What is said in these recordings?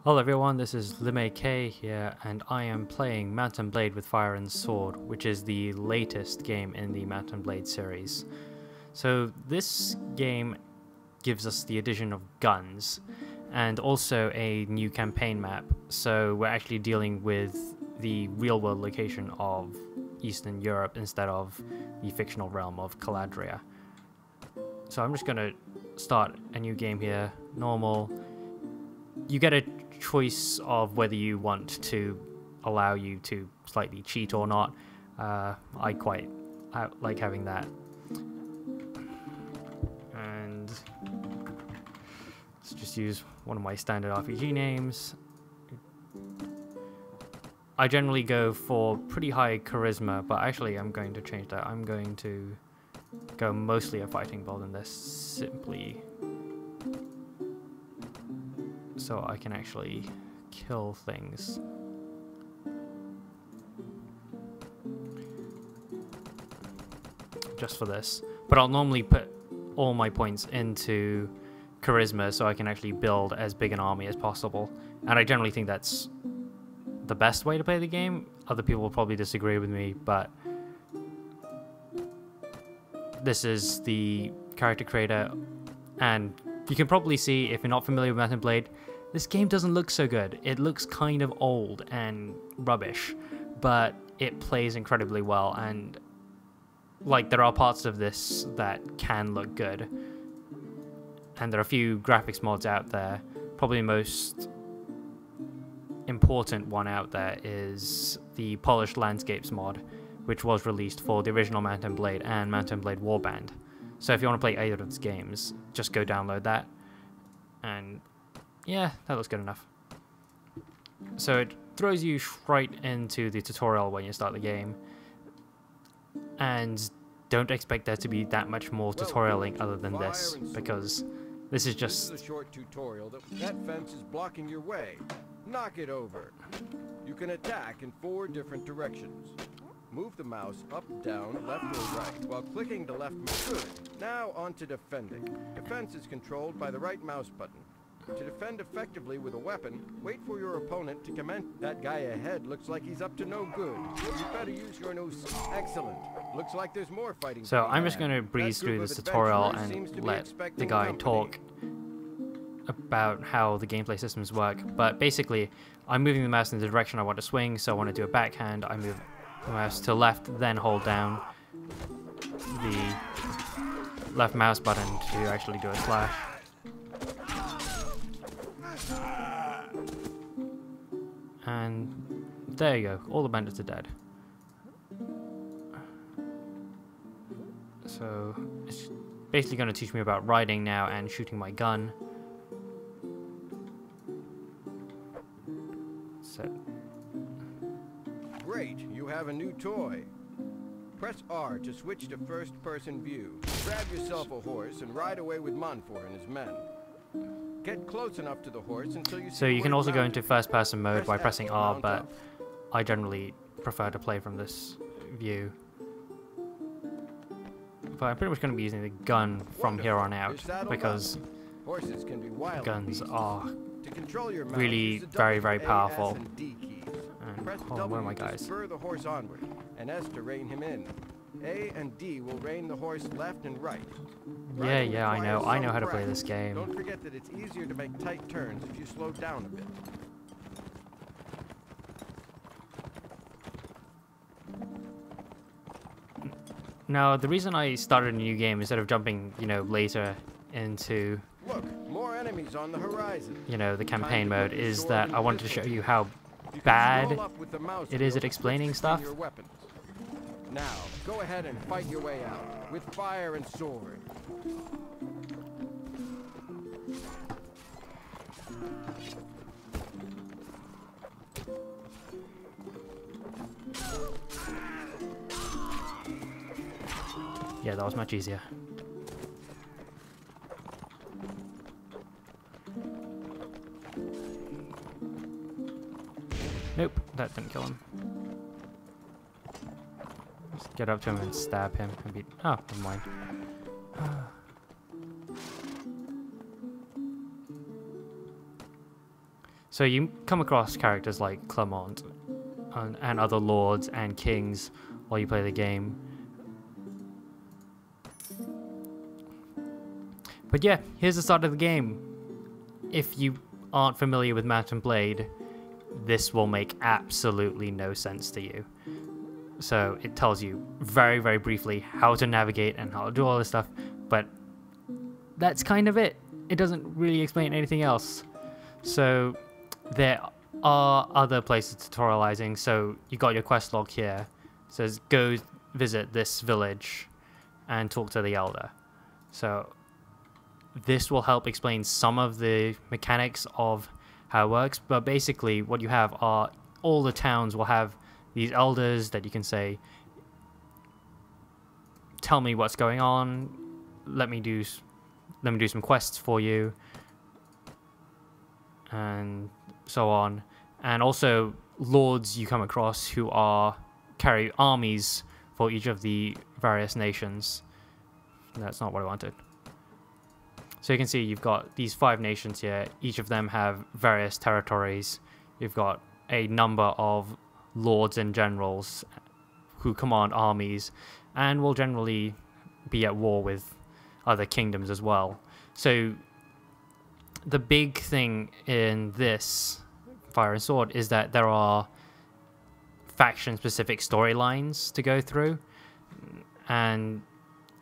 Hello everyone, this is LimeK here, and I am playing Mount&Blade with Fire and Sword, which is the latest game in the Mount&Blade series. So this game gives us the addition of guns, and also a new campaign map, so we're actually dealing with the real-world location of Eastern Europe instead of the fictional realm of Caladria. So I'm just going to start a new game here, normal. You get a choice of whether you want to allow you to slightly cheat or not. I quite like having that. And let's just use one of my standard RPG names. I generally go for pretty high charisma, but actually I'm going to change that. I'm going to go mostly a fighting build in this, simply so I can actually kill things. Just for this. But I'll normally put all my points into charisma so I can actually build as big an army as possible. And I generally think that's the best way to play the game. Other people will probably disagree with me, but this is the character creator, and you can probably see, if you're not familiar with Mount&Blade, this game doesn't look so good. It looks kind of old and rubbish, but it plays incredibly well, and like there are parts of this that can look good. And there are a few graphics mods out there. Probably the most important one out there is the Polished Landscapes mod, which was released for the original Mount&Blade and Mount&Blade Warband. So if you want to play either of those games, just go download that. And yeah, that looks good enough. So it throws you right into the tutorial when you start the game. And don't expect there to be that much more tutorialing other than this, because this is just a short tutorial. That fence is blocking your way. Knock it over. You can attack in 4 different directions. Move the mouse up, down, left or right, while clicking the left mouse. Good. Now on to defending. Defense is controlled by the right mouse button. To defend effectively with a weapon, wait for your opponent to commence. That guy ahead looks like he's up to no good. You better use your nose. Excellent. Looks like there's more fighting. So I'm just going to breeze through this tutorial and let the guy talk about how the gameplay systems work. But basically, I'm moving the mouse in the direction I want to swing, so I want to do a backhand. I move the mouse to left, then hold down the left mouse button to actually do a slash. And there you go, all the bandits are dead. So it's basically going to teach me about riding now and shooting my gun. Set. Great, you have a new toy. Press R to switch to first-person view. Grab yourself a horse and ride away with Montfort and his men. Get close enough to the horse until you see. So you can also go mounted. into first-person mode by pressing R, mount but up. I generally prefer to play from this view. But I'm pretty much going to be using the gun from here on out, because Horses can be wild guns beasts. are To control your mount, really use the very, W, very A, S, powerful. and D keys. And Press hold on, where are my W to guys? spur the horse onward, and S to rein him in. A and D will rein the horse left and right. Riding Yeah, I know. requires I know some how to play practice. this game. Don't forget that it's easier to make tight turns if you slow down a bit. Now, the reason I started a new game instead of jumping, later into, Look, more enemies on the horizon. the campaign Time to mode put your is sword that and I wanted to pistol show you to how You can bad scroll up with the mouse it is wheel at to explaining switch between stuff. your weapons. Now, go ahead and fight your way out with fire and sword. Yeah, that was much easier. Nope, that didn't kill him. Just get up to him and stab him and beat. Oh, never mind. So you come across characters like Clement and other lords and kings while you play the game. But yeah, here's the start of the game. If you aren't familiar with Mount&Blade, this will make absolutely no sense to you. So it tells you very, very briefly how to navigate and how to do all this stuff, but that's kind of it. It doesn't really explain anything else. So there are other places tutorializing. So you got your quest log here. It says go visit this village and talk to the elder. So this will help explain some of the mechanics of how it works, but basically what you have are all the towns will have these elders that you can say, tell me what's going on, let me do some quests for you, and so on. And also lords you come across who carry armies for each of the various nations. That's not what I wanted. So you can see you've got these 5 nations here. Each of them have various territories. You've got a number of lords and generals who command armies and will generally be at war with other kingdoms as well. So the big thing in this Fire and Sword is that there are faction-specific storylines to go through, and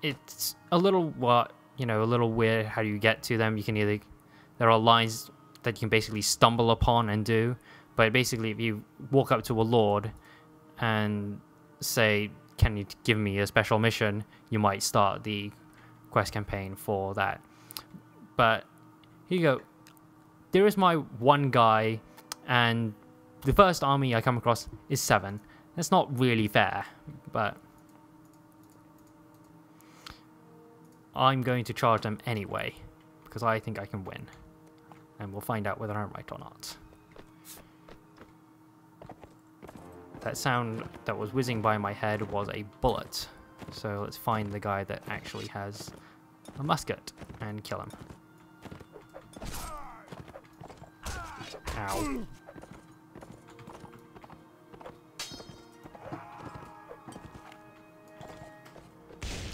it's a little a little weird how you get to them. You can there are lines that you can basically stumble upon and do, but basically if you walk up to a lord and say, can you give me a special mission, you might start the quest campaign for that. But here you go. There is my one guy, and the first army I come across is 7. That's not really fair, but I'm going to charge them anyway, because I think I can win. And we'll find out whether I'm right or not. That sound that was whizzing by my head was a bullet. So let's find the guy that actually has a musket and kill him. Ow.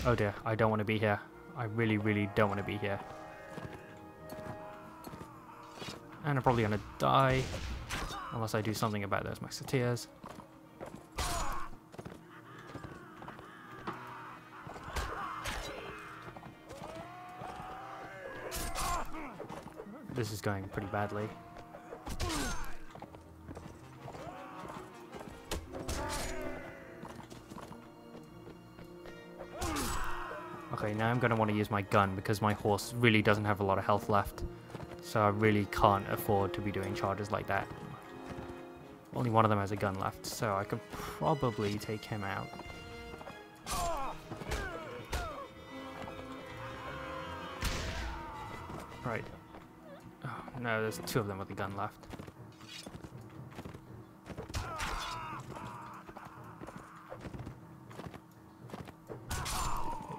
Oh dear, I don't want to be here. I really, really don't want to be here. And I'm probably going to die, unless I do something about those musketeers. This is going pretty badly. Okay, now I'm going to want to use my gun because my horse really doesn't have a lot of health left. So I really can't afford to be doing charges like that. Only one of them has a gun left, so I could probably take him out. Right. Oh, no, there's 2 of them with a gun left.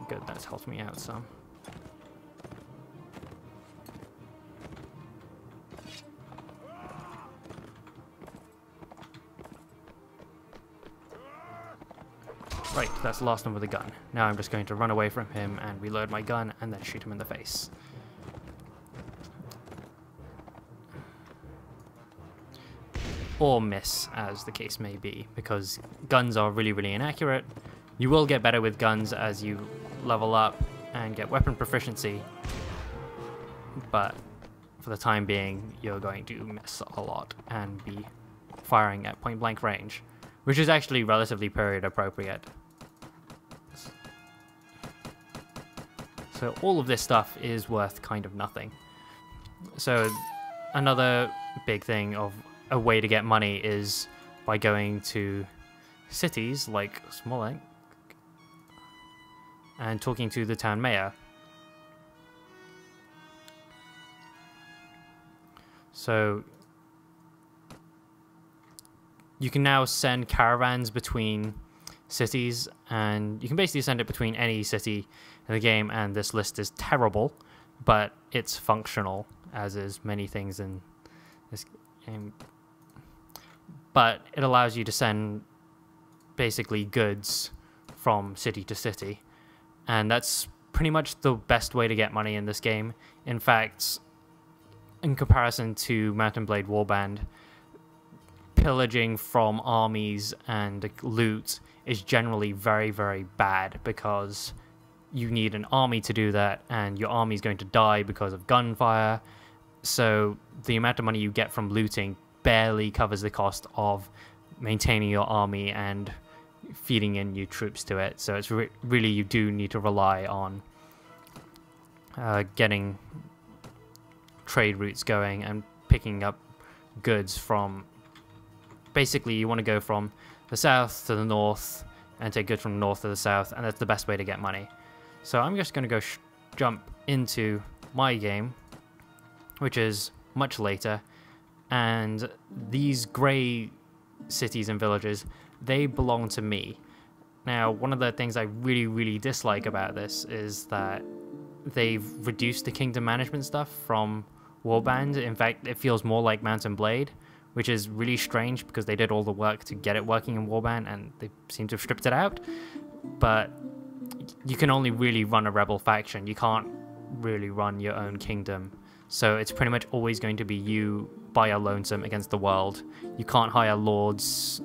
Good, that's helped me out some. Right, that's the last one with a gun. Now I'm just going to run away from him and reload my gun and then shoot him in the face. Or miss, as the case may be, because guns are really, really inaccurate. You will get better with guns as you level up and get weapon proficiency, but for the time being, you're going to miss a lot and be firing at point-blank range, which is actually relatively period appropriate. So all of this stuff is worth kind of nothing. So another big thing of a way to get money is by going to cities like Smolensk and talking to the town mayor. So you can now send caravans between cities, and you can basically send it between any city in the game, and this list is terrible, but it's functional, as is many things in this. but it allows you to send basically goods from city to city, and that's pretty much the best way to get money in this game. In fact, in comparison to Mount&Blade Warband, pillaging from armies and loot is generally very, very bad, because you need an army to do that, and your army is going to die because of gunfire. So the amount of money you get from looting barely covers the cost of maintaining your army and feeding in new troops to it. So it's really, you do need to rely on getting trade routes going and picking up goods from... Basically, you want to go from the south to the north and take goods from the north to the south, and that's the best way to get money. So I'm just going to go jump into my game, which is much later, and these grey cities and villages, they belong to me. Now, one of the things I really, really dislike about this is that they've reduced the kingdom management stuff from Warband. In fact, it feels more like Mount&Blade, which is really strange because they did all the work to get it working in Warband, and they seem to have stripped it out. But you can only really run a rebel faction. You can't really run your own kingdom. So it's pretty much always going to be you by your lonesome against the world. You can't hire lords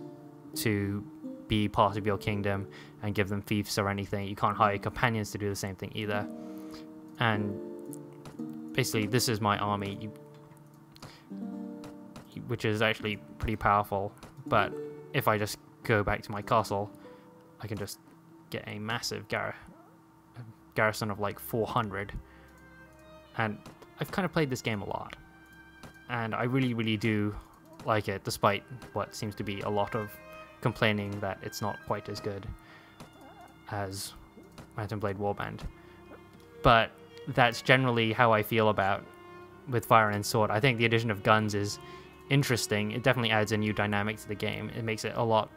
to be part of your kingdom and give them fiefs or anything. You can't hire companions to do the same thing either. And basically, this is my army, which is actually pretty powerful. But if I just go back to my castle, I can just get a massive garrison of like 400. And I've kind of played this game a lot, and I really, really do like it, despite what seems to be a lot of complaining that it's not quite as good as Mount&Blade Warband. But that's generally how I feel about with Fire and Sword. I think the addition of guns is interesting. It definitely adds a new dynamic to the game. It makes it a lot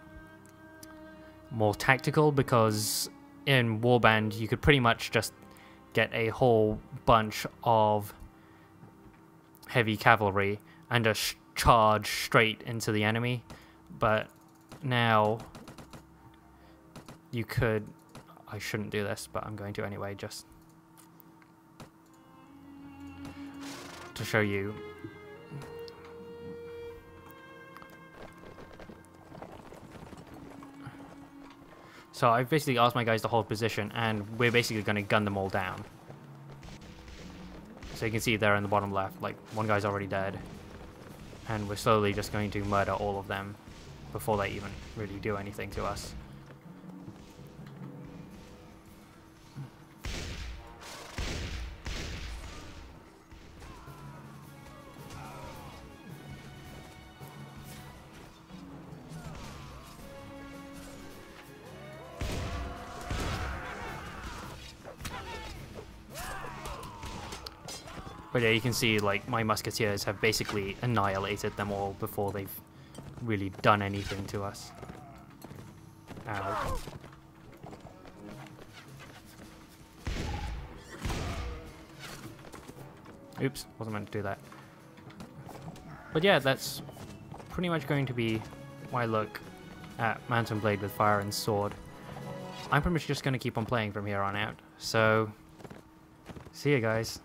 more tactical, because in Warband you could pretty much just get a whole bunch of heavy cavalry and just charge straight into the enemy. But now you could... I shouldn't do this, but I'm going to anyway, just to show you. So I've basically asked my guys to hold position, and we're basically going to gun them all down. So you can see there in the bottom left, like, one guy's already dead. And we're slowly just going to murder all of them before they even really do anything to us. But yeah, you can see, like, my musketeers have basically annihilated them all before they've really done anything to us. Ow. Oops, wasn't meant to do that. But yeah, that's pretty much going to be my look at Mount&Blade with Fire and Sword. I'm pretty much just going to keep on playing from here on out. So, see you guys.